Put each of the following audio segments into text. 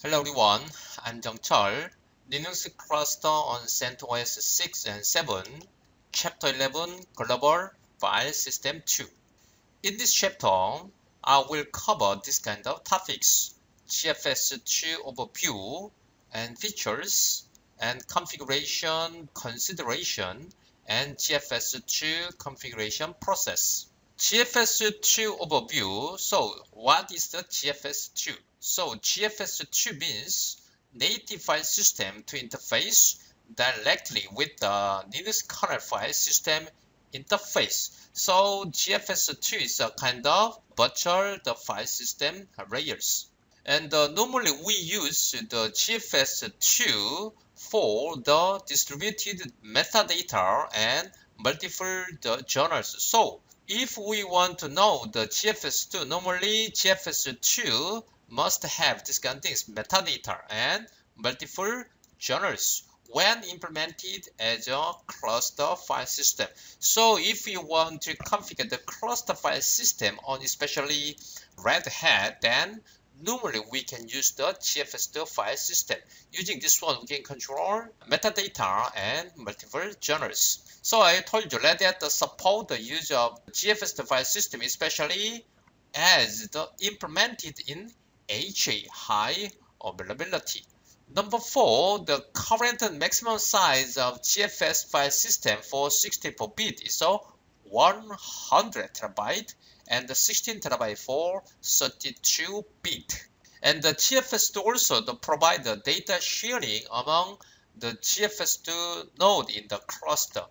Hello everyone, I'm Chul. Linux cluster on CentOS 6 and 7, Chapter 11 Global File System 2. In this chapter, I will cover this kind of topics: GFS2 overview and features, and configuration consideration, and GFS2 configuration process. GFS2 overview. So what is the GFS2? So GFS2 means native file system to interface directly with the Linux kernel file system interface. So GFS2 is a kind of virtual the file system layers. And normally we use the GFS2 for the distributed metadata and multiple journals. So if we want to know the GFS2, normally GFS2 must have this kind of things, metadata and multiple journals when implemented as a cluster file system. So if you want to configure the cluster file system on especially Red Hat, then normally we can use the GFS2 file system. Using this one, we can control metadata and multiple journals. So I told you Red Hat support the use of GFS2 file system, especially as the implemented in HA, high availability. Number 4, the current maximum size of GFS file system for 64-bit is 100 TB and 16 TB for 32-bit. And the GFS2 also provide the data sharing among the GFS2 node in the cluster.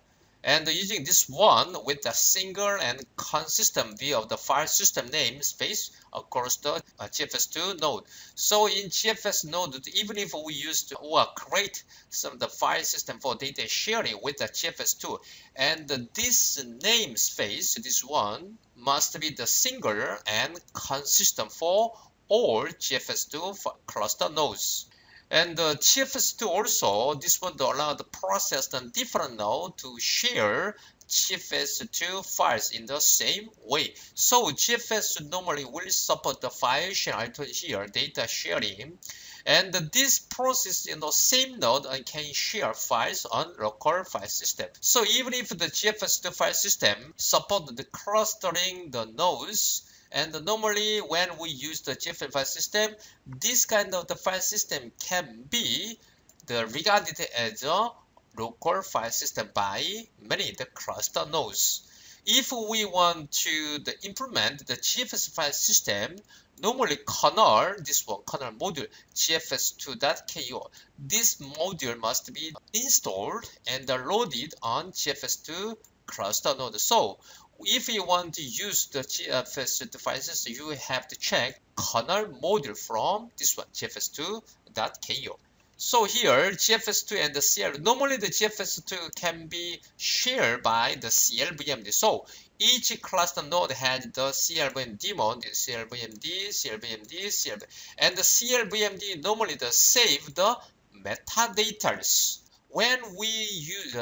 And using this one with a single and consistent view of the file system namespace across the GFS2 node. So in GFS node, even if we use to or create some of the file system for data sharing with the GFS2, and this namespace, this one, must be the single and consistent for all GFS2 cluster nodes. And GFS2 also, this one allow the process on different node to share GFS2 files in the same way. So GFS2 normally will support the file sharing here, data sharing. And this process in the same node can share files on local file system. So even if the GFS2 file system support the clustering the nodes, and normally when we use the GFS file system, this kind of the file system can be regarded as a local file system by many the cluster nodes. If we want to implement the GFS file system, normally kernel, this one kernel module gfs2.ko, this module must be installed and loaded on GFS2 cluster node. So if you want to use the GFS devices, you have to check kernel module from this one, gfs2.ko. So here, GFS2 and the CL, normally the GFS2 can be shared by the CLVMD. So each cluster node has the CLVMD mode, CLVMD, CLVMD, CLVMD. And the CLVMD normally save the metadata. When we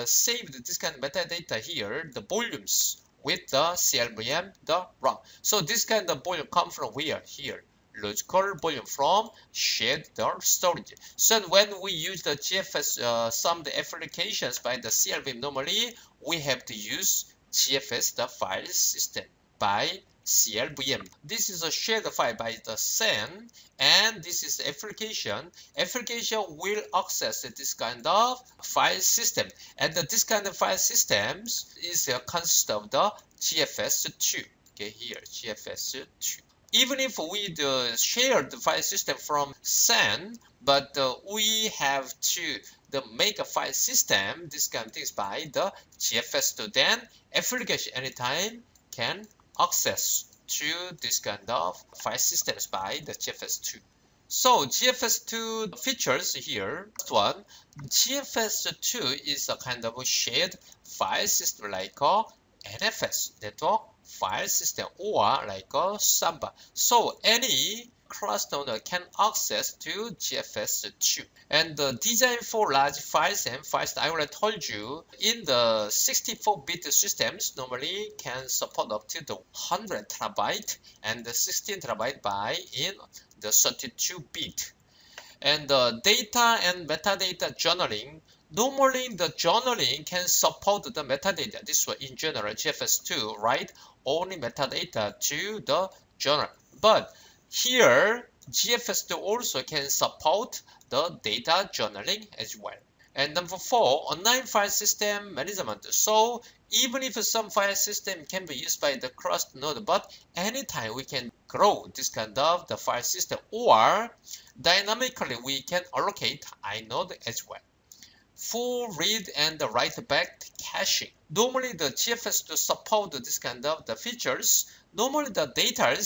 save this kind of metadata here, the volumes with the CLVM, the RAM. So this kind of volume comes from where? Here. Logical volume from shared storage. So when we use the GFS, some of the applications by the CLVM, normally we have to use GFS, the file system, by CLVM. This is a shared file by the CEN, and this is the application. Application will access this kind of file system, and this kind of file systems is consist of the GFS2. Okay, here GFS2. Even if we share the file system from CEN, but we have to make a file system, this kind of things by the GFS2, then application anytime can access to this kind of file systems by the GFS2. So GFS2 features here. First one, GFS2 is a kind of a shared file system like a NFS, network file system, or like a Samba. So any cluster node can access to GFS2. And the design for large files and files, I already told you, in the 64-bit systems normally can support up to the 100 TB and the 16 TB by in the 32-bit. And the data and metadata journaling. Normally, the journaling can support the metadata. This was in general GFS2, right? Only metadata to the journal. But here, GFS2 also can support the data journaling as well. And number 4, online file system management. So even if some file system can be used by the cross node, but anytime we can grow this kind of the file system, or dynamically we can allocate inode as well. Full read and write back caching. Normally the GFS to support this kind of the features. Normally the data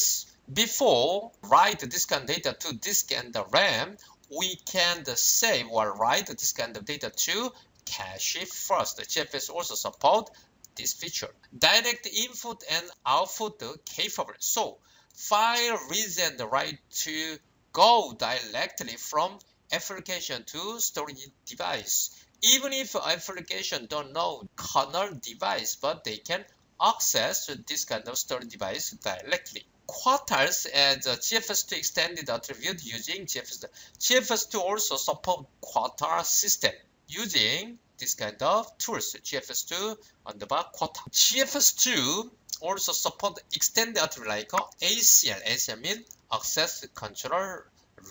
before write this kind of data to disk and the RAM, we can save or write this kind of data to cache first. The GFS also support this feature. Direct input and output capable. So file reads and write to go directly from application to storage device. Even if application don't know kernel device, but they can access this kind of storage device directly. Quotas as a GFS2 extended attribute using GFS2. GFS2 also support quota system using this kind of tools, GFS2 underbar quota. GFS2 also support extended attribute like ACL. ACL means access control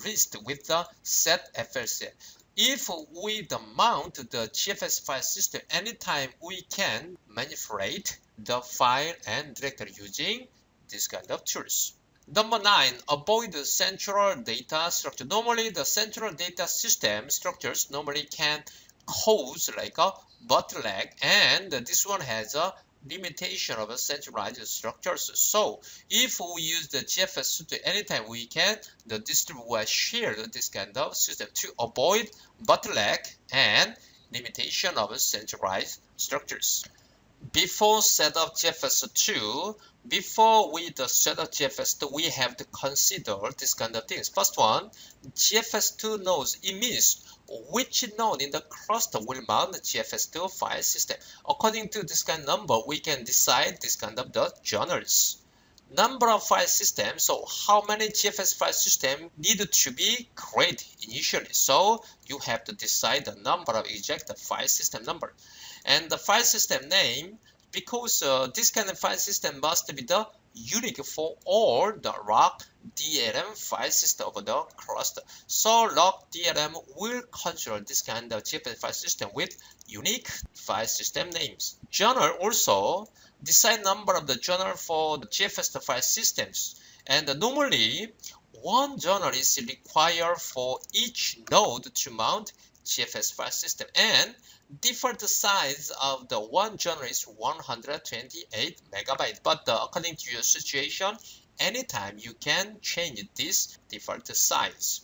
list with the set FLCL. If we mount the GFS file system, anytime we can manipulate the file and directory using this kind of tools. Number 9, avoid the central data structure. Normally, the central data system structures normally can cause like a bottleneck, and this one has a limitation of a centralized structures. So if we use the GFS to anytime we can distribute or share this kind of system to avoid bottleneck and limitation of centralized structures. Before set up GFS2, before we set up GFS2, we have to consider this kind of things. First one, GFS2 nodes. It means which node in the cluster will mount the GFS2 file system. According to this kind of number, we can decide this kind of the journals. Number of file systems, so how many GFS file system need to be created initially. So you have to decide the number of exact file system number. And the file system name, because this kind of file system must be the unique for all the ROC DRM file system of the cluster. So ROC DRM will control this kind of GFS file system with unique file system names. Journal also decide number of the journal for the GFS file systems. And normally, one journal is required for each node to mount GFS file system, and default size of the one journal is 128 megabytes. But according to your situation, anytime you can change this default size.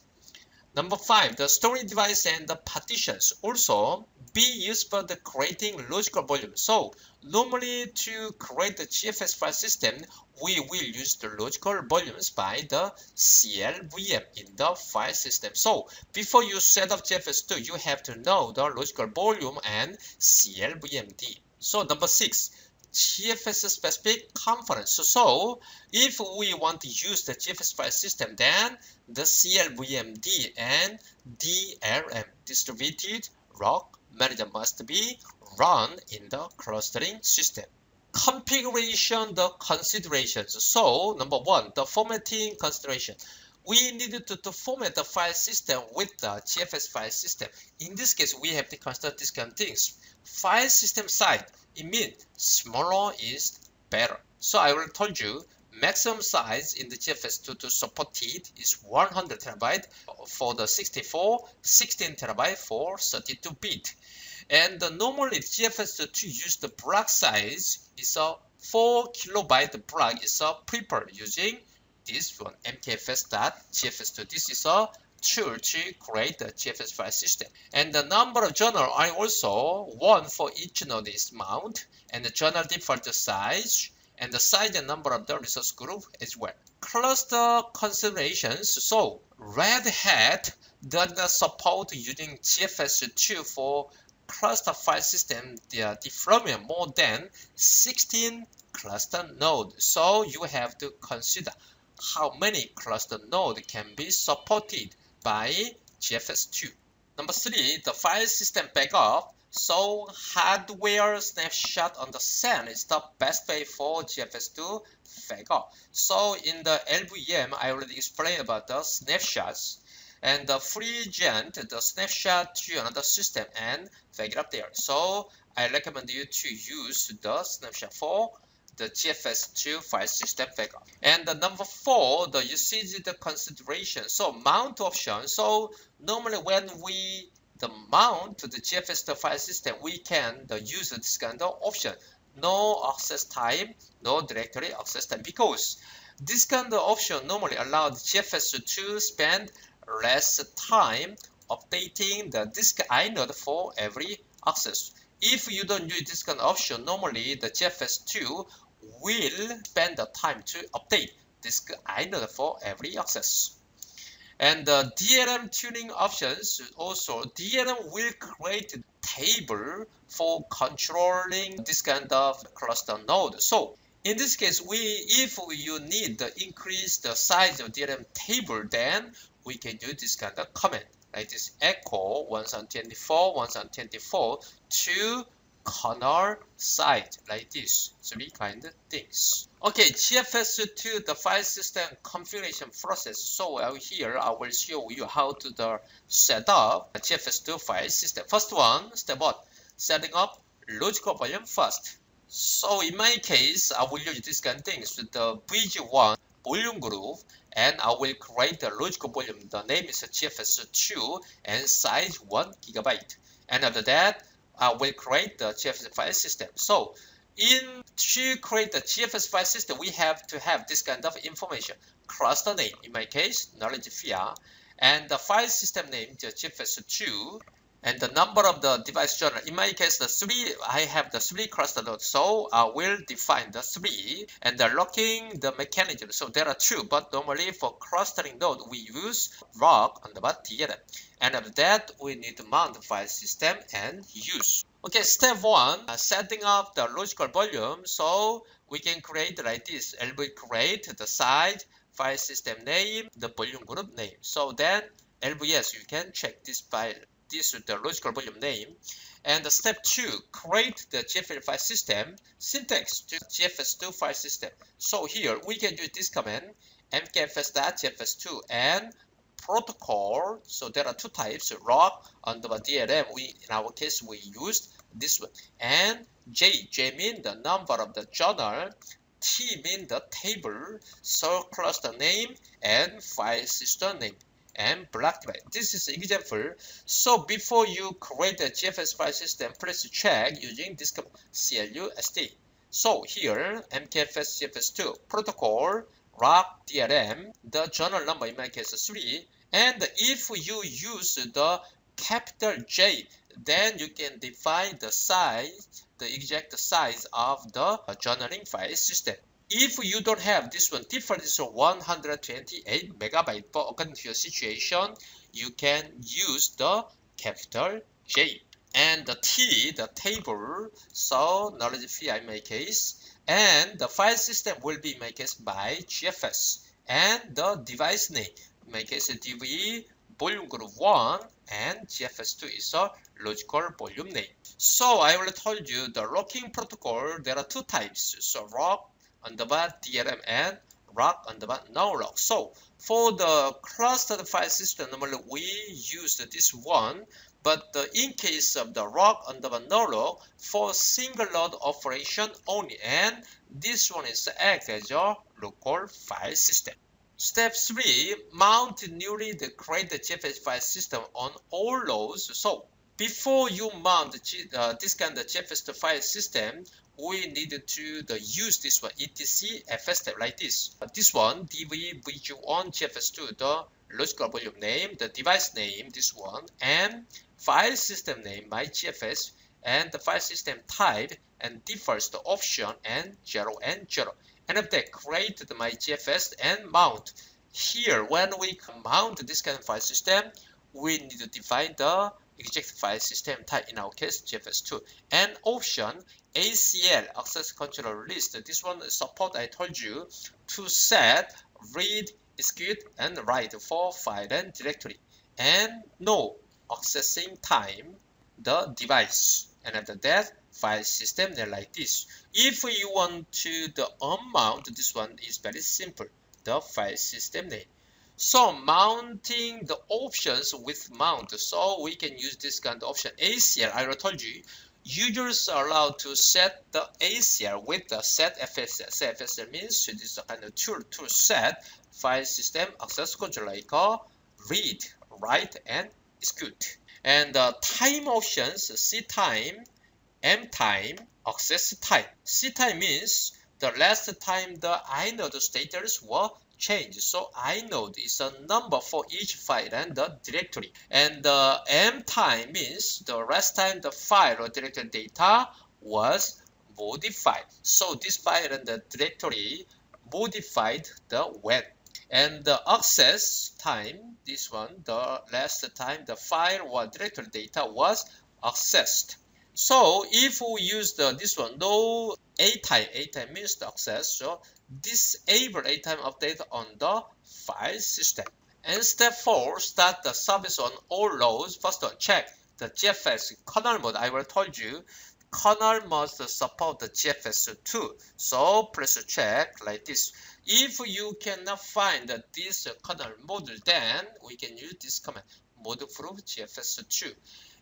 Number 5, the storage device and the partitions also be used for the creating logical volume. So normally to create the GFS file system, we will use the logical volumes by the CLVM in the file system. So before you set up GFS2, you have to know the logical volume and CLVMD. So number 6, GFS specific conference. So if we want to use the GFS file system, then the CLVMD and DRM distributed ROC manager must be run in the clustering system. Configuration, the considerations. So number 1, the formatting consideration. We needed to format the file system with the GFS file system. In this case, we have to consider these kind of things. File system size, it means smaller is better. So I will told you maximum size in the GFS2 to support it is 100 terabyte for the 64, 16 terabyte for 32-bit. And normally GFS2 to use the block size is a 4 kilobyte block is prepared using this one mkfs.gfs2. This is a tool to create the GFS file system. And the number of journal are also one for each node is mount, and the journal default size, and the size and number of the resource group as well. Cluster considerations. So Red Hat does not support using GFS2 for cluster file system deployment more than 16 cluster nodes. So you have to consider how many cluster nodes can be supported by GFS2. Number 3, the file system backup. So hardware snapshot on the CERN is the best way for GFS2 backup. So in the LVM, I already explained about the snapshots. And the FreeGen, the snapshot to another system and back it up there. So I recommend you to use the snapshot for the GFS2 file system backup. And the number 4, the usage the consideration. So mount option. So normally when we mount to the GFS2 file system, we can use this kind of option. No access time, no directory access time, because this kind of option normally allows GFS to spend less time updating the disk inode for every access. If you don't use this kind of option, normally the GFS2 will spend the time to update disk inode for every access. And the DRM tuning options, also DRM will create a table for controlling this kind of cluster node. So in this case, if you need to increase the size of DRM table, then we can use this kind of command, like this echo 1024, 1024 to corner side, like this, 3 kind of things. Okay, GFS2, the file system configuration process. So here I will show you how to set up a GFS2 file system. First one, step 1, setting up logical volume first. So in my case, I will use this kind of things, the VG1 volume group, and I will create the logical volume. The name is GFS2 and size 1 GB. And after that, I will create the GFS file system. So to create the GFS file system, we have to have this kind of information. Cluster name, in my case, knowledge via, and the file system name, the GFS2, and the number of the device journal. In my case, I have the 3 cluster nodes, so I will define the 3 and the locking the mechanism. So there are 2, but normally for clustering node, we use rock on the DRM. And after that, we need to mount the file system and use. Okay, step 1, setting up the logical volume. So we can create like this. LV create the size, file system name, the volume group name. So then LVS, you can check this file. This is the logical volume name. And step 2, create the GFS file system syntax to GFS2 file system. So here we can use this command, mkfs.gfs2 and protocol. So there are 2 types, rock underbar DRM. In our case, we used this one. And J mean the number of the journal, T mean the table, so cluster name and file system name, and block device. This is an example. So before you create the GFS file system, please check using this command, CLUSD. So here, mkfs GFS2 protocol, rock DRM, the journal number in my case is 3. And if you use the capital J, then you can define the size, the exact size of the journaling file system. If you don't have this one, default is 128 megabyte, but according to your situation, you can use the capital J. And the T, the table, so knowledge via in my case, and the file system will be in my case by GFS, and the device name, in my case DV volume group 1, and GFS2 is a logical volume name. So I already told you the locking protocol, there are 2 types, so rock underbar DRM and rock underbar no lock. So for the clustered file system, normally we use this one, but in case of the rock underbar no lock, for single node operation only, and this one is act as your local file system. Step 3, mount newly created GFS file system on all nodes. So before you mount this kind of GFS file system, we need to use this one, etc fs step, like this. This one, dv vg1 GFS2, the logical volume name, the device name, this one, and file system name, my GFS, and the file system type, and defaults the option and 0 and 0. And after that, create my GFS and mount. Here, when we mount this kind of file system, we need to define the exact file system type, in our case GFS2, and option ACL access controller list. This one support, I told you, to set, read, execute, and write for file and directory. and no accessing time the device. And after that, file system name like this. If you want to the unmount, this one is very simple, the file system name. So mounting the options with mount, so we can use this kind of option. ACL, I already told you, users are allowed to set the ACL with the set FSL. Set FSL means this is a kind of tool to set file system access control like read, write, and execute. And the time options, C time, M time, access time. C time means the last time the inode status were changed. So inode is a number for each file and the directory. And the M time means the last time the file or directory data was modified. So this file and the directory modified the when. And the access time, this one, the last time the file or directory data was accessed. So if we use this one, no A time means the access, so disable A time update on the file system. And step 4, start the service on all loads. First one, check the GFS kernel mode. I already told you, kernel must support the GFS2. So press check like this. If you cannot find this kernel mode, then we can use this command, mode proof GFS2.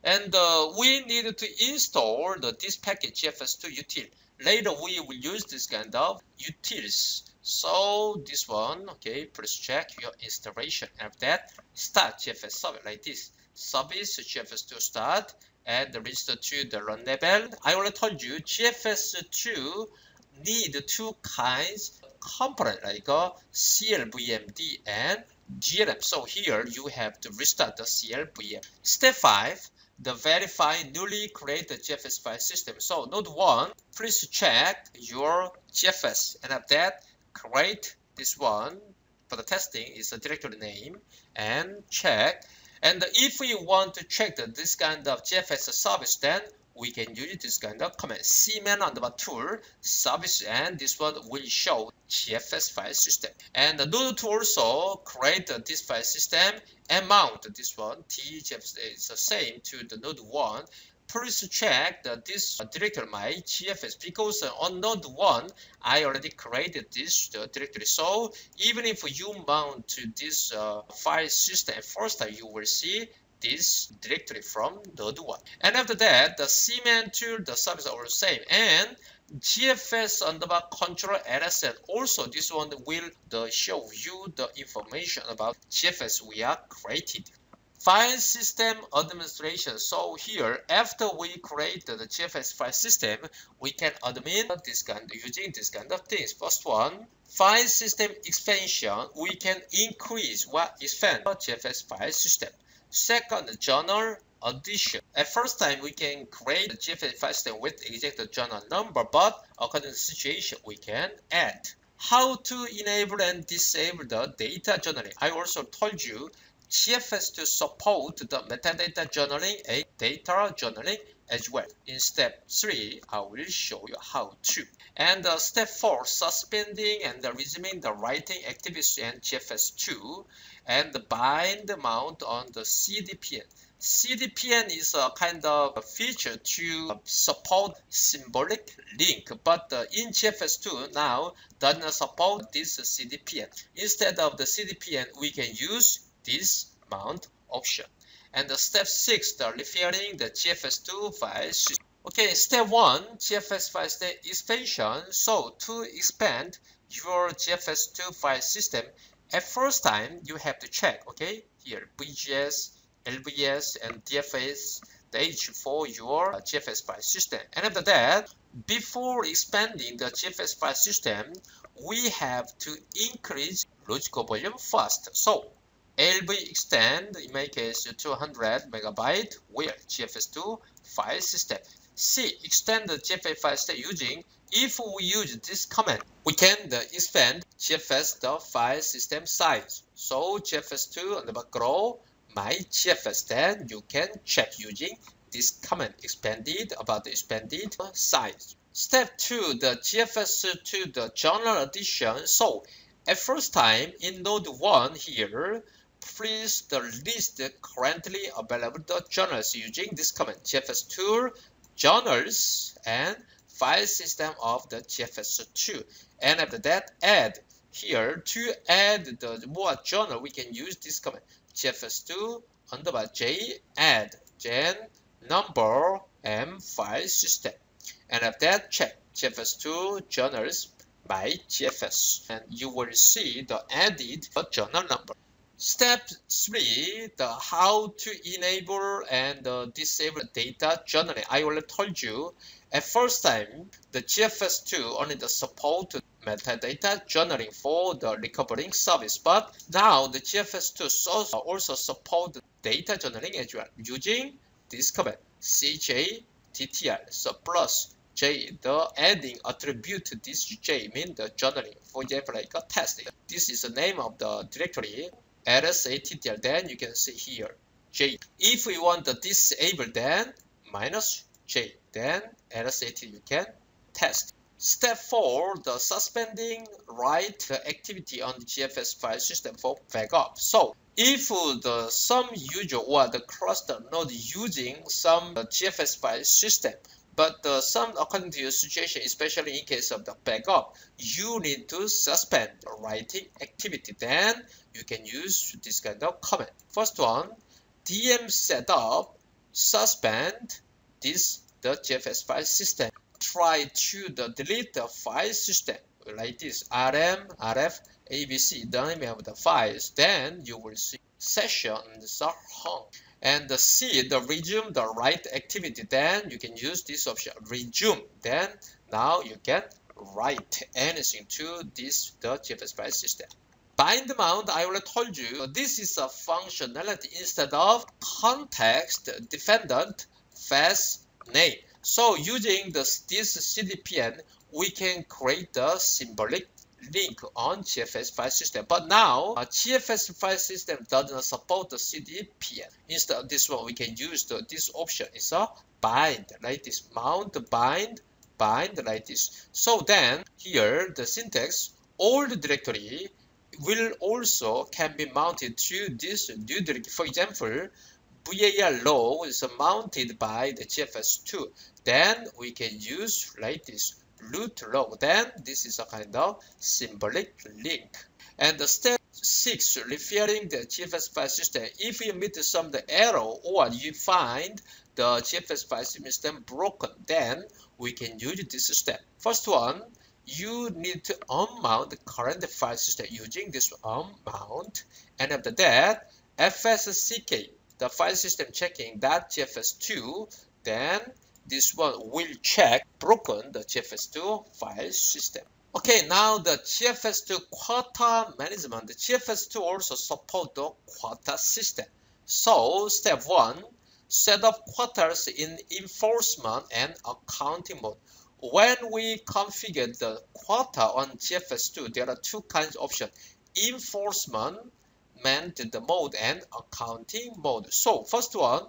And we need to install this package GFS2 util. Later we will use this kind of utils. So this one, okay, press check your installation. After that, start GFS service like this. Service GFS2 start and register to the run level. I already told you GFS2 need two kinds component like CLVMD and GLM. So here you have to restart the CLVM. Step 5, the verify newly created GFS file system. So node 1, please check your GFS, and after that create this one for the testing is a directory name and check. And if we want to check this kind of GFS service, then we can use this kind of command, cman underbar tool service, and this one will show GFS file system. And the node to also create this file system and mount this one. TGFS is the same to the node 1. Please check this directory my GFS, because on node 1 I already created this directory. So even if you mount to this file system first time, you will see this directory from node 1. And after that, the cman tool, the service are the same. And GFS underbar control LSN, also this one will show you the information about GFS we are created. File system administration. So here, after we create the GFS file system, we can admin using this kind of things. First one, file system expansion. We can increase or expand the GFS file system. Second, journal addition. At first time, we can create the GFS file system with exact journal number, but according to the situation, we can add. How to enable and disable the data journaling. I also told you GFS to support the metadata journaling and data journaling as well. In step 3, I will show you how to. And step 4, suspending and resuming the writing activities and GFS2, and bind mount on the CDPN. CDPN is a kind of feature to support symbolic link, but in GFS2 now does not support this CDPN. Instead of the CDPN, we can use this mount option. And step 6, the refilling the GFS2 file system. Okay, step 1, GFS file system expansion. So to expand your GFS2 file system, at first time you have to check, okay, here VGS, LVS, and DFS, the H for your GFS file system. And after that, before expanding the GFS file system, we have to increase logical volume first. So LV extend, in my case, 200 megabyte where GFS2 file system. C, extend the GFS file system using, if we use this command, we can expand GFS the file system size. So GFS2 and grow my GFS, then you can check using this command, expanded about the expanded size. Step 2, the GFS to the journal addition. So at first time in node 1 here, please the list currently available the journals using this command GFS2 journals and file system of the GFS2. And after that, add here to add the more journal, we can use this command GFS2 _j add then number and file system. And after that, check GFS2 journals by GFS, and you will see the added journal number. Step 3, the how to enable and disable data journaling. I already told you at first time the GFS2 only the support metadata journaling for the recovering service, but now the GFS2 also support data journaling as well using this command cjttr. So plus J, the adding attribute to this J mean the journaling. For example, like a test. This is the name of the directory lsattr. Then you can see here J. If we want to disable, then minus J. Then lsattr you can test. Step 4, the suspending write activity on the GFS file system for backup. So if some user or the cluster node using some GFS file system, but some according to your situation, especially in case of the backup, you need to suspend the writing activity. Then you can use this kind of command. First one, dm setup suspend the GFS file system. Try to delete the file system like this rm rf abc, the name of the files. Then you will see sessions are hung. And C, the resume the write activity. Then you can use this option resume. Then now you can write anything to the GFS file system. Bind mount, I already told you this is a functionality instead of context dependent fast name. So using this CDPN, we can create the symbolic link on GFS file system. But now GFS file system does not support the CDPN. Instead of this one, we can use this option. It's a bind like this, mount bind like this. So then here the syntax, all the directory will also can be mounted to this new directory. For example, var low is mounted by the GFS2. Then we can use like this root log. Then this is a kind of symbolic link. And the step 6, referring the GFS file system. If you meet some error or you find the GFS file system broken, then we can use this step. First one, you need to unmount the current file system using this unmount. And after that, fsck, the file system checking that GFS2, then this one will check broken the GFS2 file system. Okay, now the GFS2 Quota management. The GFS2 also support the Quota system. So step 1, set up quotas in enforcement and accounting mode. When we configure the quota on GFS2, there are two kinds of options: enforcement mode and accounting mode. So first one,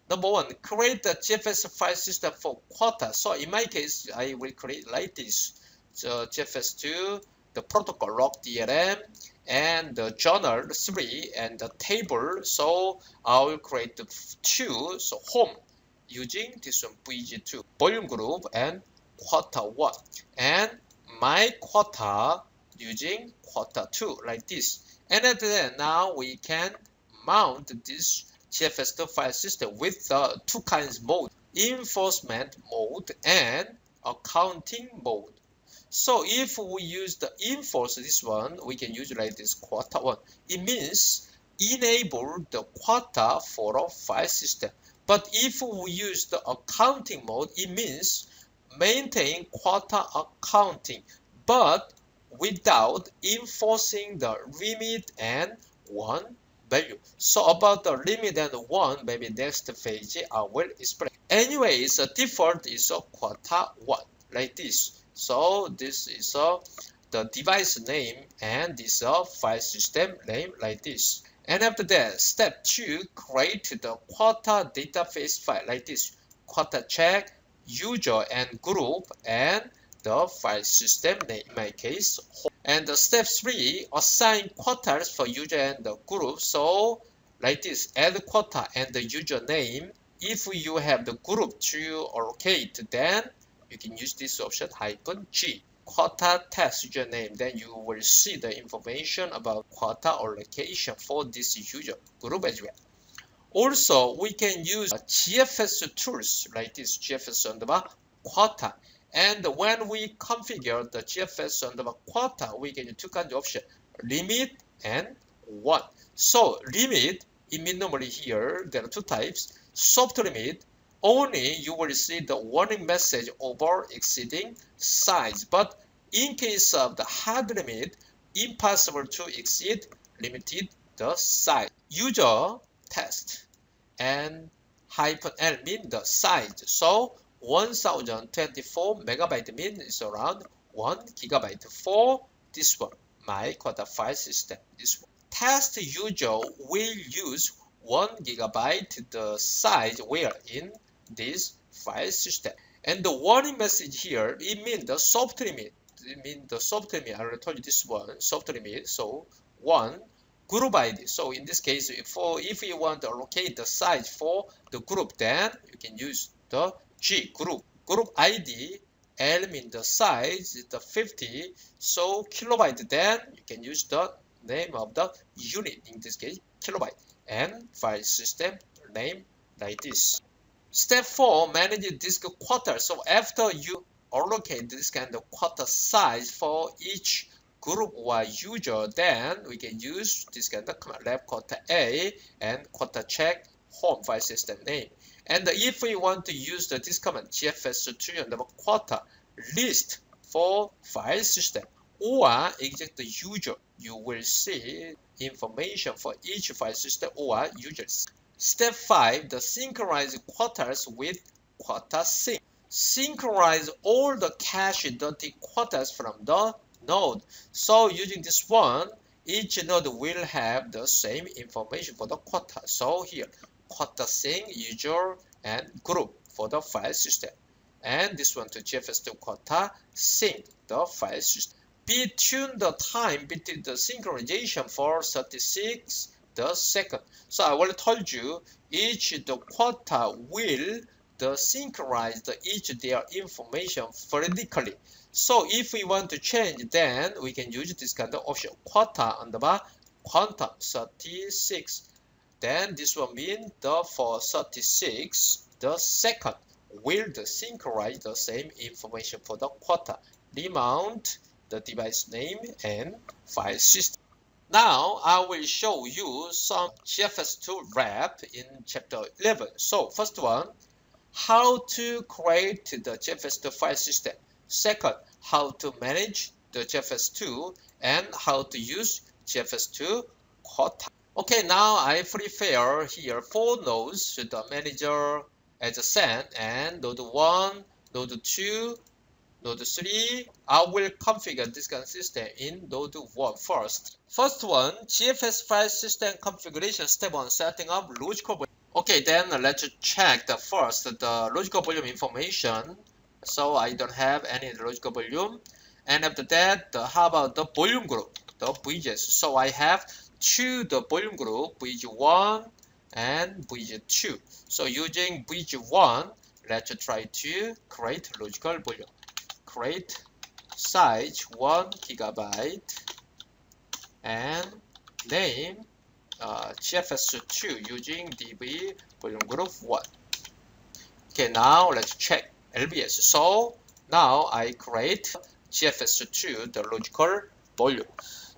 number 1, create the GFS file system for quota. So in my case, I will create like this. So GFS2, the protocol log DLM, and the journal 3, and the table. So I will create the 2. So home using this one VG2, volume group, and quota 1, and my quota using quota 2 like this. And then now we can mount this GFS2 file system with the two kinds mode: enforcement mode and accounting mode. So if we use the enforce this one, we can use like this quota 1. It means enable the quota for a file system. But if we use the accounting mode, it means maintain quota accounting, but without enforcing the limit and 1 value. So about the limit and 1, maybe next page I will explain. Anyways, the default is a quota 1 like this. So this is the device name, and this file system name like this. And after that, step 2, create the quota database file like this. Quota check, user and group, and the file system name, in my case home. And the step 3, assign quotas for user and the group. So like this, add quota and the username. If you have the group to allocate, then you can use this option -G. Quota test username, then you will see the information about quota allocation for this user group as well. Also, we can use GFS tools like this, GFS underbar quota. And when we configure the GFS underbar quota, we get two kinds of options, limit and 1. So limit, it means normally here, there are two types. Soft limit, only you will see the warning message over exceeding size. But in case of the hard limit, impossible to exceed limited the size. User test and -L mean the size. So 1024 megabyte mean is around 1 gigabyte for this one, my Quota file system. This one. Test user will use 1 gigabyte the size where in this file system. And the warning message here, it means the soft limit. It means the soft limit. I already told you this one, soft limit. So 1 group ID. So in this case, if you want to allocate the size for the group, then you can use the G group. Group ID, L means the size is the 50. So kilobyte, then you can use the name of the unit, in this case, kilobyte. And file system name like this. Step 4, manage disk quota. So after you allocate this kind of quota size for each group or user, then we can use this kind of command lab quota A and quota check home file system name. And if we want to use this command GFS2 and quota list for file system or exit the user, you will see information for each file system or users. Step 5, the synchronize quotas with quota sync. Synchronize all the cache dirty quotas from the node. So using this one, each node will have the same information for the quota. So here, quota sync, user, and group for the file system. And this one to GFS2 quota sync, the file system. Between the time between the synchronization for 36 the second. So I already told you each the quota will synchronize each their information vertically. So if we want to change, then we can use this kind of option, quota underbar quantum 36. Then this will mean for 36 the second will synchronize the same information for the quota. Remount the device name and file system. Now I will show you some GFS2 wrap in chapter 11. So first one, how to create the GFS2 file system. Second, how to manage the GFS2 and how to use GFS2 quota. Okay, now I prepare here 4 nodes to the manager as a send, and node 1, node 2, node 3. I will configure this kind of system in node 1 first. First one, GFS file system configuration. Step 1, setting up logical volume. Okay, then let's check first the logical volume information. So I don't have any logical volume. And after that, how about the volume group, the bridges? So I have the volume group, bridge 1 and bridge 2. So using bridge 1, let's try to create logical volume. Create size 1 gigabyte and name GFS2 using db volume group 1. Okay, now let's check LBS. So now I create GFS2, the logical volume.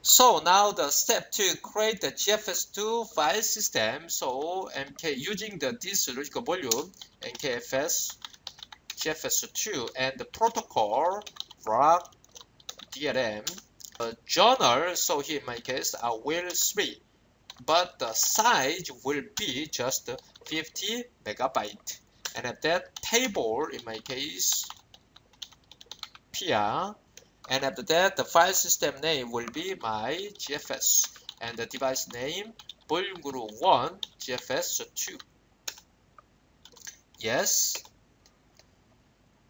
So now the step to create the GFS2 file system. So MK using this logical volume, NKFS GFS2 and the protocol rock DLM journal. So here in my case I will 3, but the size will be just 50 megabyte. And at that table in my case PR, and after that the file system name will be my GFS and the device name volume group 1 GFS2. Yes.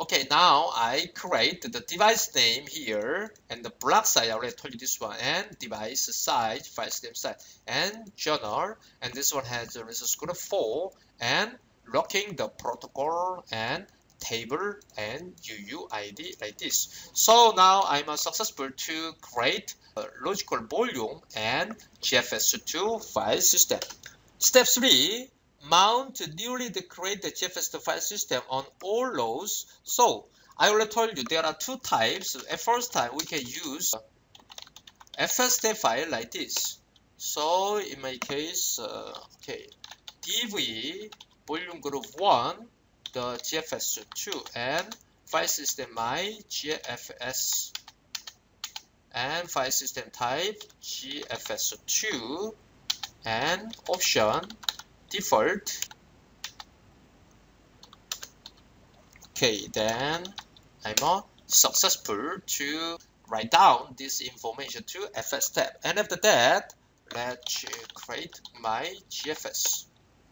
Okay, now I create the device name here and the block size. I already told you this one, and device size, file system size, and journal. And this one has a resource code 4 and locking the protocol and table and UUID like this. So now I'm successful to create a logical volume and GFS2 file system. Step 3. Mount newly created GFS2 file system on all rows. So I already told you there are two types. At first time we can use FST file like this. So in my case, okay, DV volume group 1, the GFS2 and file system my GFS and file system type GFS2 and option default. Okay, then I'm successful to write down this information to FS tab. And after that, let's create my GFS.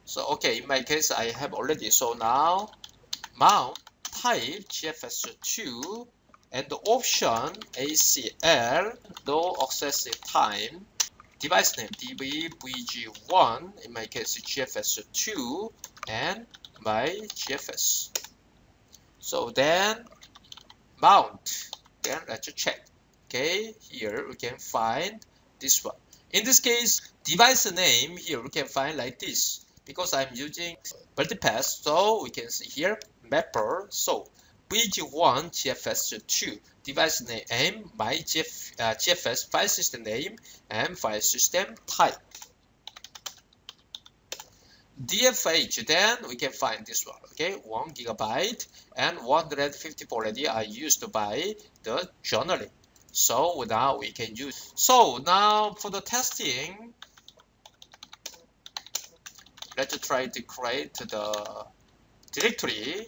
So okay, in my case I have already. So now mount type GFS2 and the option ACL, no accessive time, device name dbvg1, in my case GFS2 and my GFS. So then mount, then let's check. Okay, here we can find this one. In this case, device name here we can find like this because I'm using multipath. So we can see here mapper. So VG1 GFS2 device name, my GFS file system name and file system type. DFH, then we can find this one. Okay, 1 GB and 154 already are used by the journaling. So now we can use. So now for the testing, let's try to create the directory.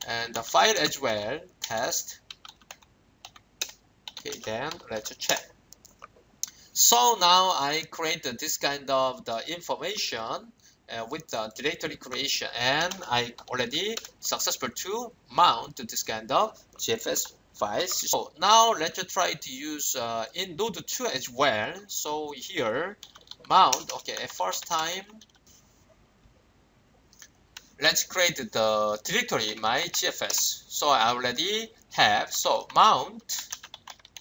And the file as well, test. Okay, then let's check. So now I created this kind of the information with the directory creation, and I already successful to mount this kind of GFS files. So now let's try to use in Node 2 as well. So here mount. Okay, at first time, let's create the directory my GFS. So I already have. So mount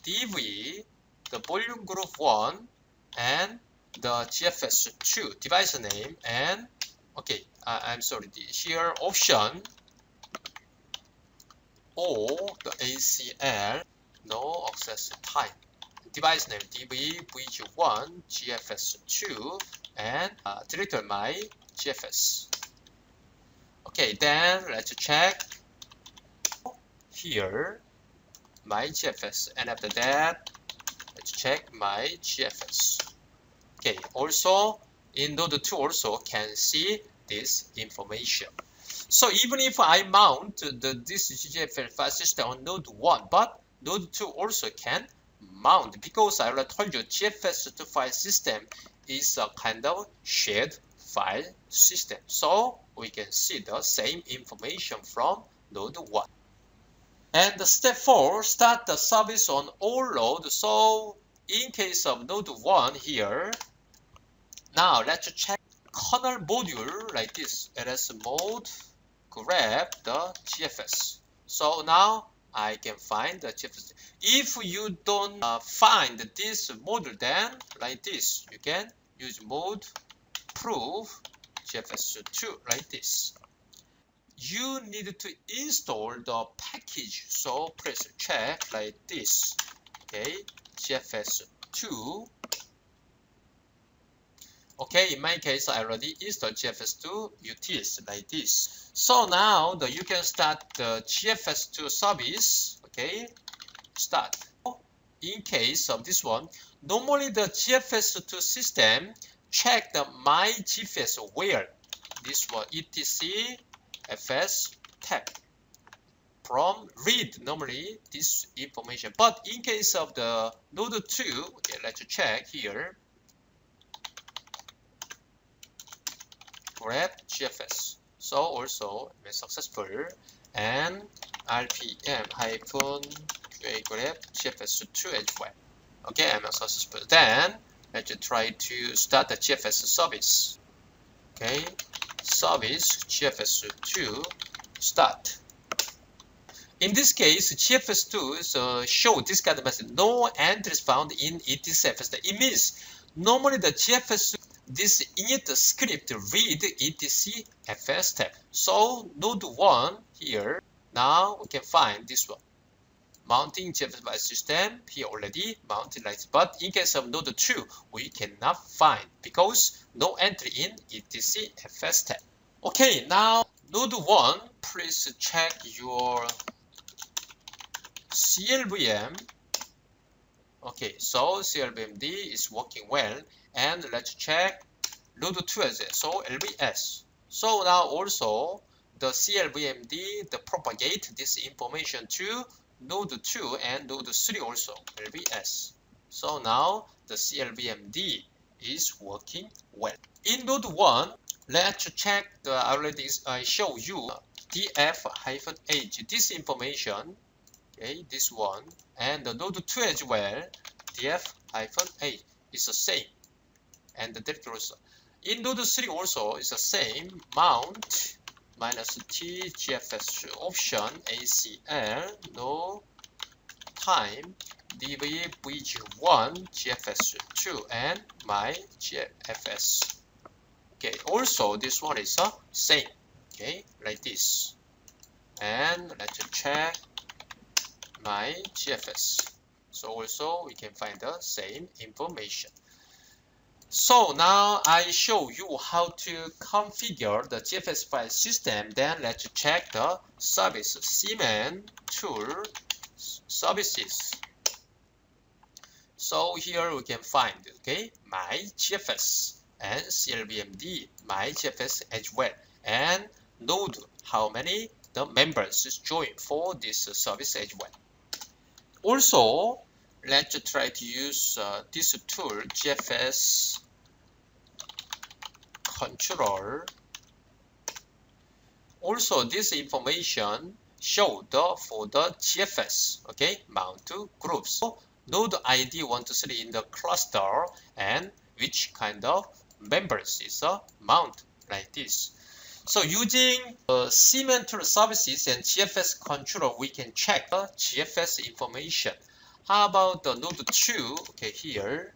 dv the volume group 1 and the GFS2 device name and okay, I'm sorry, here option or the ACL, no access time, device name dbvg1 GFS2 and directory my GFS. Okay, then let's check here my GFS, and after that let's check my GFS. Okay, also in Node 2 also can see this information. So even if I mount this GFS file system on Node 1, but Node 2 also can mount because I already told you GFS2 file system is a kind of shared file system. So we can see the same information from Node 1. And step 4, start the service on all nodes. So in case of Node 1 here, now let's check kernel module like this. ls mode, grab the GFS. So now I can find the GFS. If you don't find this module, then like this, you can use mode proof GFS2 like this. You need to install the package, so press check like this. Okay, GFS2. Okay, in my case, I already installed GFS2 utils like this. So now you can start the GFS2 service. Okay, start. In case of this one, normally the GFS2 system check the my GFS where this one etc fs tab from read normally this information, but in case of the Node 2, okay, let's check here. grep GFS. So also successful, and RPM hyphen QA grep GFS2 as well. Okay, I'm successful. Then let's try to start the GFS service. Okay, service GFS2 start. In this case, GFS2 show this kind of message: no entries found in etc. It means normally the GFS2 this init script read etc fs tab. So node 1 here, now we can find this one. Mounting GFS file system here already mounted like this. But in case of node 2, we cannot find because no entry in etc fs tab. Okay, now node 1, please check your CLVM. Okay, so CLVMD is working well, and let's check node 2 as it. So LVS. So now also the CLVMD propagate this information to node 2 and node 3 also LVS. So now the CLVMD is working well. In node 1, let's check I show you df-h. This information, okay, this one, and the node 2 as well, df-h is the same. And the directory also. In node 3 also is the same, mount -t GFS option ACL no time dv vg1 GFS2 and my GFS. Okay, also this one is the same. Okay, like this. And let's check my GFS. So also we can find the same information. So now I show you how to configure the GFS file system. Then let's check the service cman tool services. So here we can find, okay, my GFS and CLVMD my GFS as well, and node how many the members join for this service as well. Also, let's try to use this tool, GFS controller. Also, this information show for the GFS, okay, mount to groups. So, node ID 1, 2, 3 in the cluster and which kind of members is a mount like this. So using cman tool services and GFS controller, we can check the GFS information. How about the node 2? Okay, here.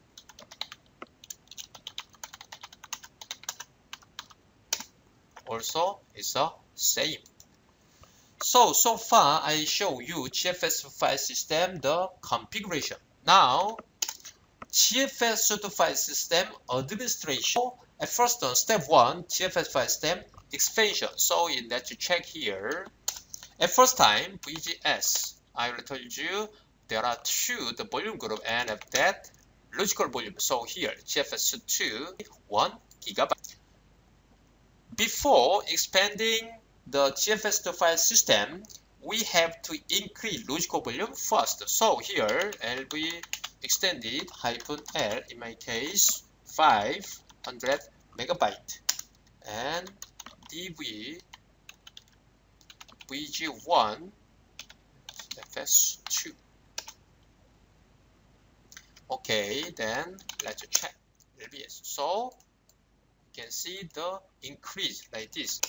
Also, it's the same. So far I show you GFS file system, the configuration. Now, GFS file system administration. At first, on step 1, GFS file system expansion. So let's check here. At first time, VGS. I already told you there are 2, the volume group, and of that logical volume. So here, GFS2, 1 GB. Before expanding the GFS file system, we have to increase logical volume first. So here, LV extended -L, in my case, 500 megabyte, and DV VG1 FS2. Okay, then let's check LVS. So you can see the increase like this.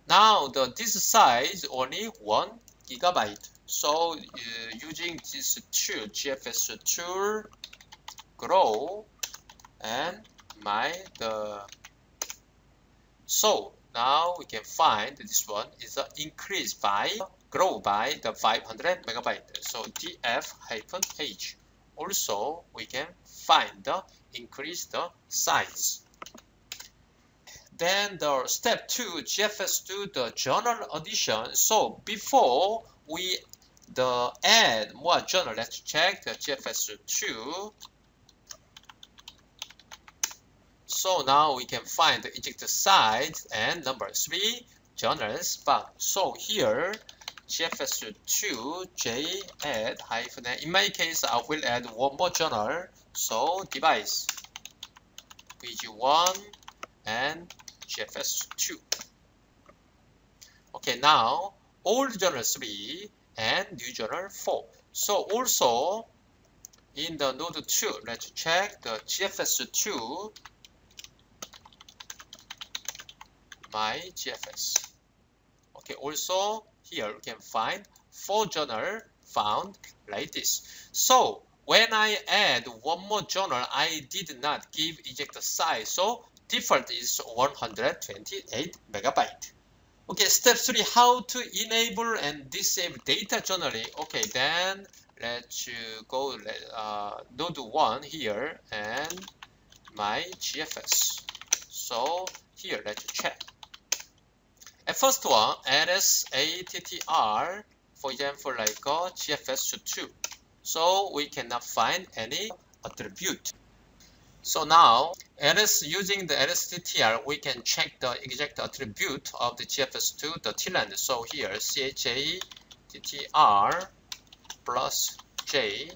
Now this size only 1 GB. So using this tool, GFS tool, grow, and so now we can find this one is increased by grow by the 500 megabyte. So df-h. Also we can find the increase the size. Then the step 2, GFS2, the journal addition. So before we add more journal, let's check the GFS2. So now we can find the eject size and number 3 journals found. So here GFS2 J add -n. In my case, I will add one more journal. So device VG1 and GFS2. Okay, now old journal 3 and new journal 4. So also in the node 2, let's check the GFS2 my GFS. Okay, also here we can find 4 journal found like this. So when I add one more journal, I did not give eject size, so default is 128 megabyte. Okay, step 3, how to enable and disable data journaling. Okay, then let's go node 1 here and my GFS. So here let's check. At first one, LSATTR, for example, like GFS2. So we cannot find any attribute. So now, using the LSTTR, we can check the exact attribute of the GFS2, the TLAN. So here, CHATTR plus J.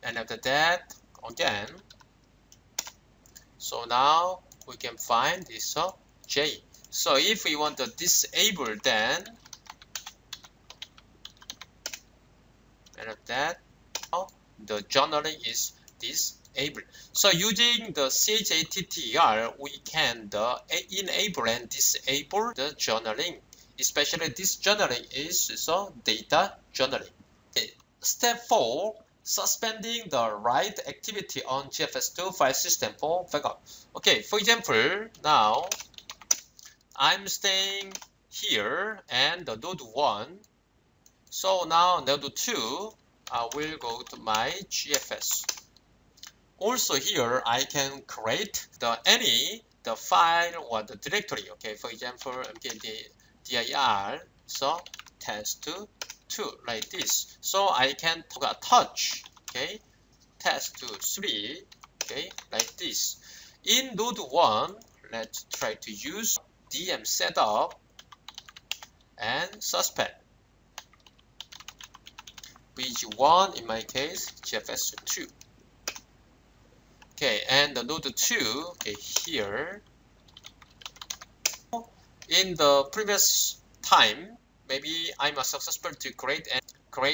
And after that, again, so now we can find this J. So if we want to disable, then and after that, the journaling is disabled. So using the CHATTR, we can enable and disable the journaling. Especially this journaling is data journaling. Okay. Step 4. Suspending the write activity on GFS2 file system for backup. Okay, for example, now I'm staying here and the node 1. So now node 2, I will go to my GFS. Also here, I can create the file or the directory. Okay, for example, dir, so test2 like this. So I can touch, okay, test2 3, okay, like this. In node 1, let's try to use DM setup and suspend. VG1 in my case, GFS2. Okay, and the node 2, okay, here. In the previous time, maybe I'm successful to create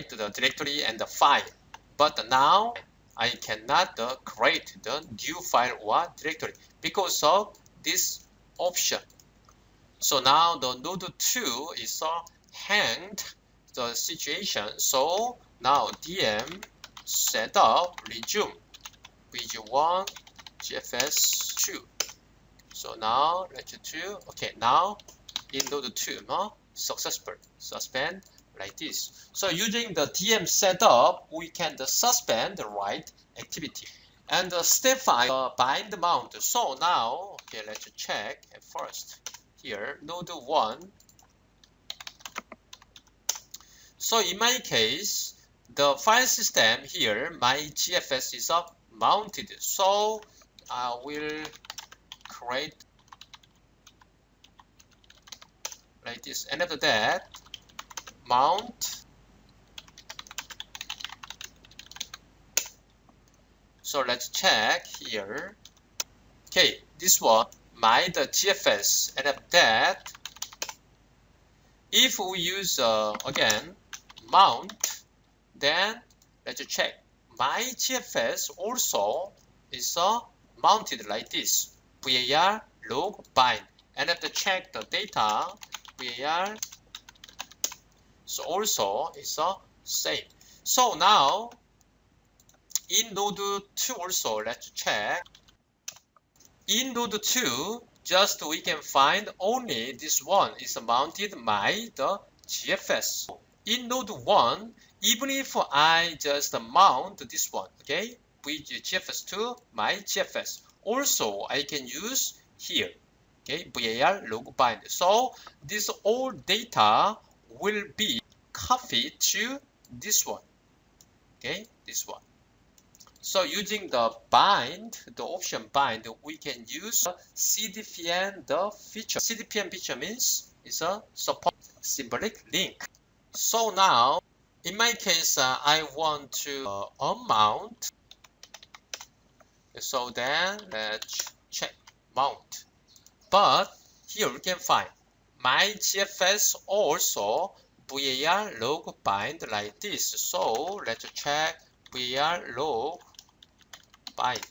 the directory and the file, but now I cannot create the new file or directory because of this option. So now the node 2 is hanged the situation. So now DM setup resume VG1 GFS2. So now let's do, okay, now in node 2, successful, suspend like this. So using the DM setup, we can suspend the write activity. And step 5, bind mount. So now, okay, let's check at first. Here, node 1. So in my case, the file system here, my GFS is mounted. So I will create like this. And after that, mount. So let's check here. Okay, this one, the GFS. And after that, if we use again mount, then let's check. My GFS also is mounted like this. var log bind. And after check the data, var. So also it's same. So now in node 2 also, let's check. In node 2, just we can find only this one is mounted the GFS. In node 1, even if I just mount this one, okay, with GFS2, my GFS, also I can use here, okay, var log bind. So this all data will be copied to this one, okay, this one. So using the bind, the option bind, we can use CDPN the feature. CDPN feature means it's a support symbolic link. So now In my case, I want to unmount. So then let's check mount. But here we can find my GFS also var log bind like this. So let's check var log bind.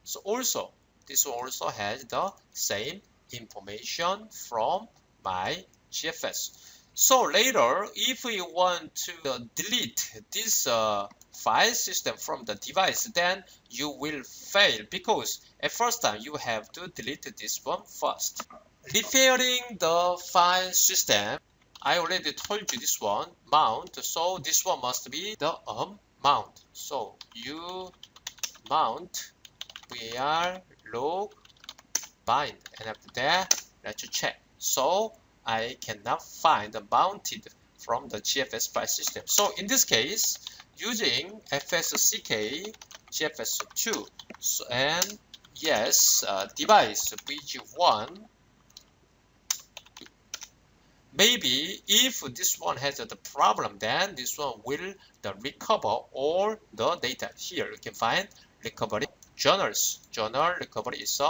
So also this also has the same information from my GFS. So later, if we want to delete this file system from the device, then you will fail because at first time you have to delete this one first. Repairing the file system, I already told you this one, mount, so this one must be the mount. So you mount var log bind, and after that let's check. So I cannot find the mounted from the GFS file system. So in this case, using fsck GFS2 and yes, device bg1. Maybe if this one has the problem, then this one will recover all the data. Here you can find recovery journals. Journal recovery is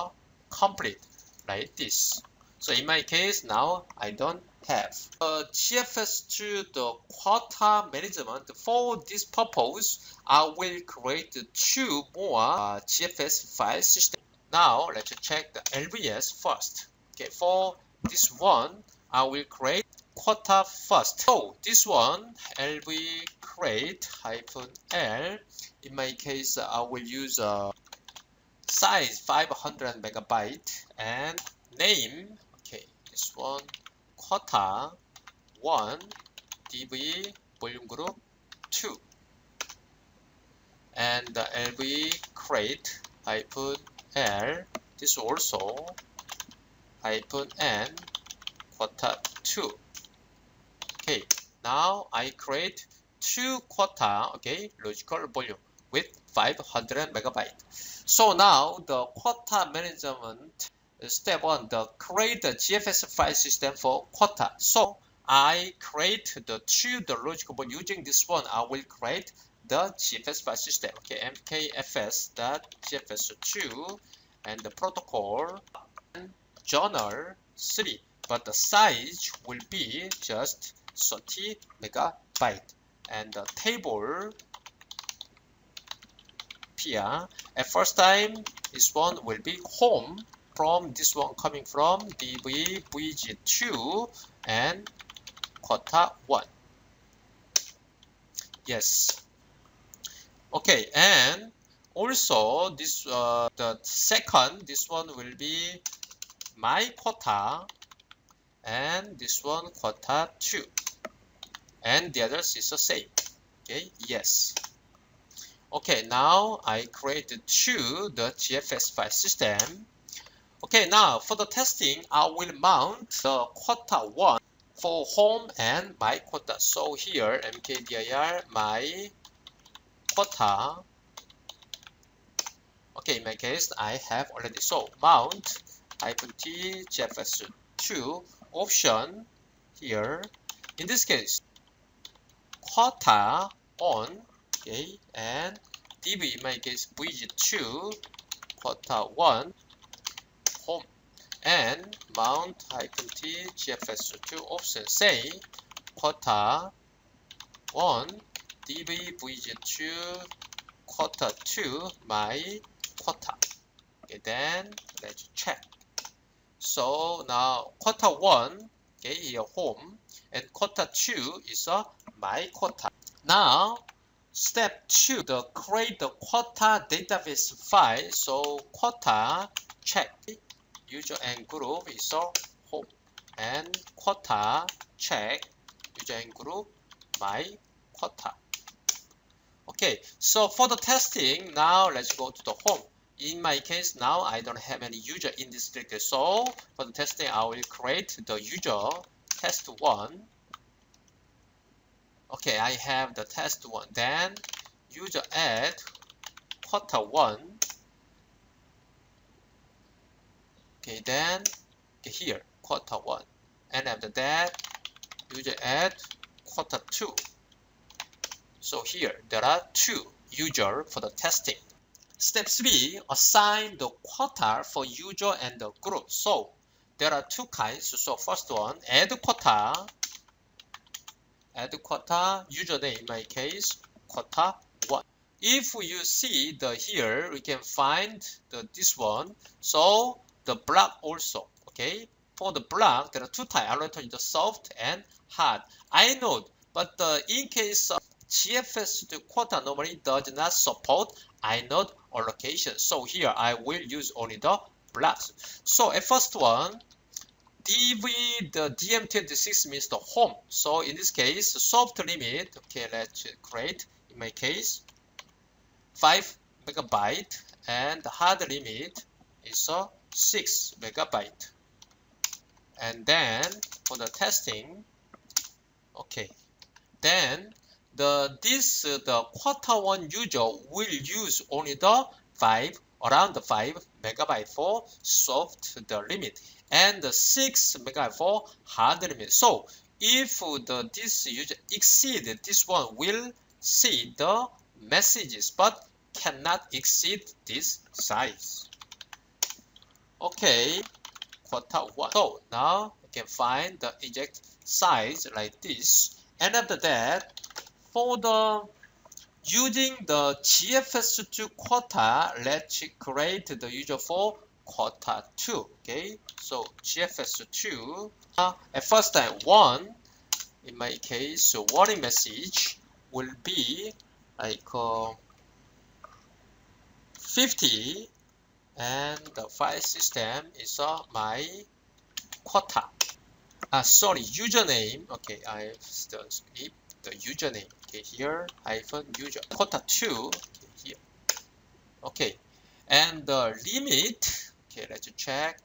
complete like this. So in my case, now I don't have. GFS2, the quota management, for this purpose, I will create two more GFS file systems. Now let's check the LVS first. Okay, for this one, I will create quota first. So this one, lv create -l. In my case, I will use size 500 megabyte and name. Okay, this one quota 1 db volume group 2 and the lv create -l. This also -n quota 2. Okay, now I create two quota, okay, logical volume with 500 megabyte. So now the quota management step 1, the create the GFS file system for quota. So I create the logical volume. Using this one, I will create the GFS file system. Okay, mkfs.gfs2 and the protocol and journal 3. But the size will be just 30 megabyte and the table here at first time this one will be home from this one coming from db vg2 and quota 1. Yes. Okay, and also this the second, this one will be my quota and this one quota 2 and the others is the same. Okay, yes. Okay, now I created the GFS file system. Okay, now for the testing, I will mount the quota 1 for home and my quota. So here mkdir my quota. Okay, in my case, I have already. So mount -t GFS2 option here. In this case, quota on, okay, and db in my case vg2 quota 1 home and mount -t GFS2 option say quota 1 db vg2 quota 2 my quota. Okay, then let's check. So now quota 1, okay, here home, and quota 2 is my quota. Now step 2, the create the quota database file. So quota check user and group is home and quota check user and group my quota. Okay, so for the testing, now let's go to the home. In my case, now I don't have any user in this directory. So for the testing, I will create the user test1. Okay, I have the test1. Then user add quota 1. Okay, then here quota 1. And after that, user add quota 2. So here there are 2 users for the testing. Step 3, assign the quota for user and the group. So there are 2 kinds. So first one, add quota, username, in my case, quota 1. If you see the here, we can find this one. So the block also, okay? For the block, there are 2 types, allocator is the soft and hard. I know, but in case of GFS2 quota normally does not support inode allocation. So here I will use only the blocks. So at first one, the DM26 means the home. So in this case, soft limit, okay, let's create, in my case, 5 megabyte, and the hard limit is 6 megabyte. And then for the testing, okay, then the quota 1 user will use only the around the 5 megabyte for soft the limit, and the 6 megabyte for hard limit. So if this user exceed this one, will see the messages but cannot exceed this size. Okay, quota 1. So now you can find the exact size like this. And after that, for the using the GFS2 quota, let's create the user for quota 2. Okay, so GFS2. At first time 1, in my case, warning message will be like 50, and the file system is my quota. Sorry, username. Okay, I skip the username. Okay, here hyphen user quota 2. Okay, here. Okay, and the limit. Okay, let's check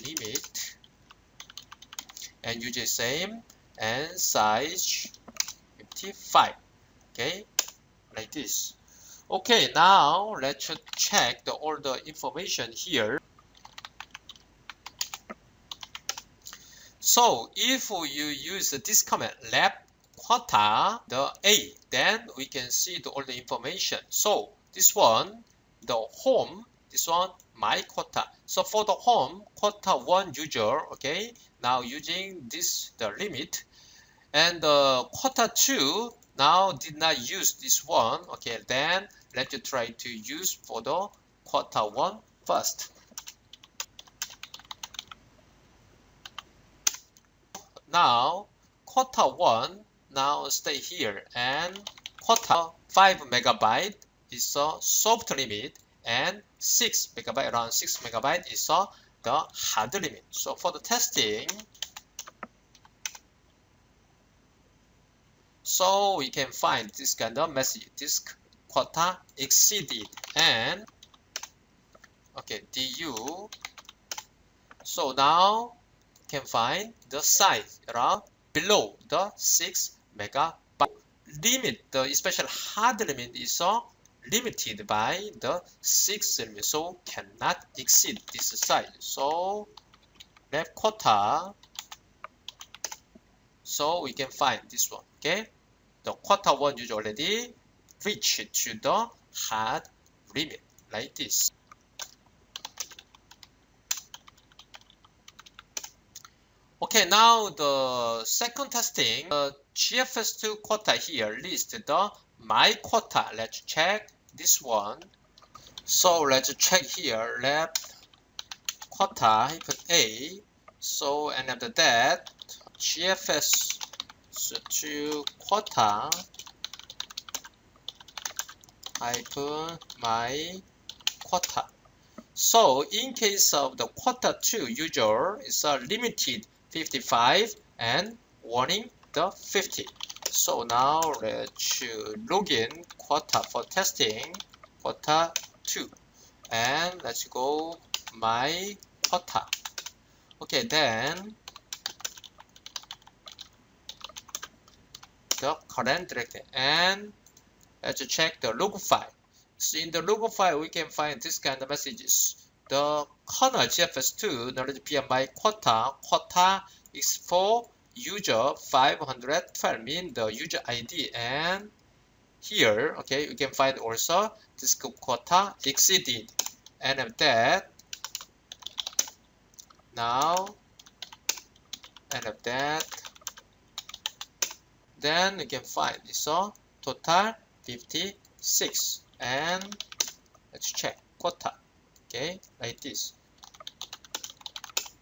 limit, and user same, and size 55. Okay, like this. Okay, now let's check all the information here. So if you use this command left quota the A, then we can see all the information. So this one, the home, this one my quota. So for the home quota 1 user, okay, now using this the limit, and the quota 2 now did not use this one. Okay, then let's try to use for the quota 1 first. Now quota 1 now stay here, and quota 5 megabyte is a soft limit, and 6 megabyte, around 6 megabyte is the hard limit. So for the testing, so we can find this kind of message, this quota exceeded, and okay, du. So now can find the size around below the 6 megabyte. Limit, the especially hard limit is limited by the 6 limit, so cannot exceed this size. So left quota, so we can find this one. Okay, the quota 1 user already reached to the hard limit like this. Okay, now the second testing, GFS2 quota here list the my quota. Let's check this one. So let's check here left quota hyphen A. So and after that GFS2 quota hyphen my quota. So in case of the quota 2 user is limited 55 and warning the 50. So now let's log in quota for testing quota 2, and let's go my quota. Okay, then the current directory, and let's check the log file. So in the log file we can find this kind of messages. The kernel GFS2 knowledge via my quota is for user 512 mean the user ID, and here, okay, you can find also the scope quota exceeded, and of that, now, and of that, then you can find this total 56, and let's check quota, okay, like this.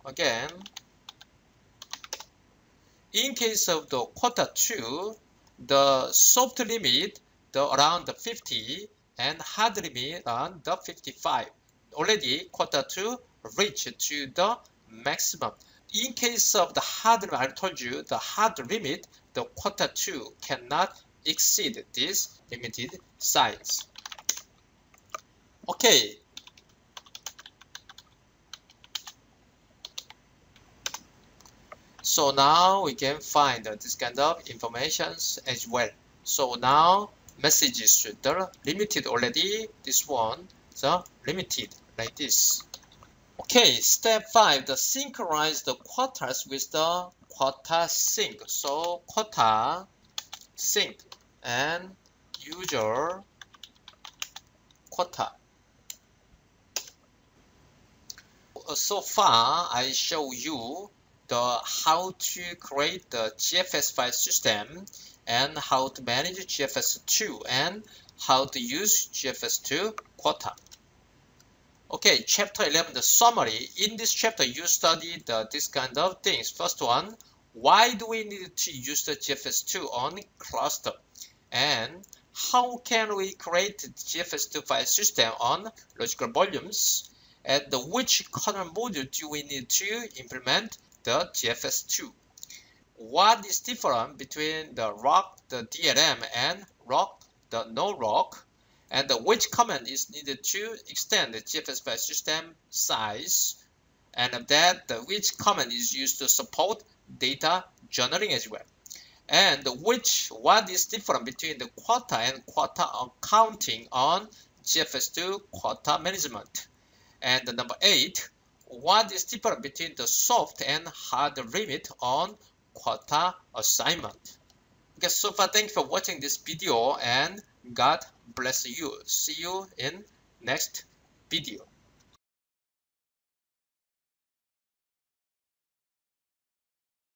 Again, in case of the quota 2, the soft limit around the 50 and hard limit around the 55. Already quota 2 reached to the maximum. In case of the hard limit, I told you the hard limit, the quota 2 cannot exceed this limited size. Okay. So now we can find this kind of information as well. So now messages the limited already. This one, the limited like this. Okay, step 5, the synchronize the quotas with the quota sync. So quota sync and user quota. So far, I show you how to create the GFS file system and how to manage GFS2 and how to use GFS2 quota. Okay, chapter 11, the summary. In this chapter, you studied this kind of things. First one, why do we need to use the GFS2 on cluster? And how can we create the GFS2 file system on logical volumes? And which kernel module do we need to implement the GFS2? What is different between the ROC, the DLM, and ROC, the no ROC? And which command is needed to extend the GFS file system size? And which command is used to support data journaling as well? And what is different between the quota and quota accounting on GFS2 quota management? And number 8, what is different between the soft and hard limit on quota assignment? Okay, so far, thank you for watching this video, and God bless you. See you in next video.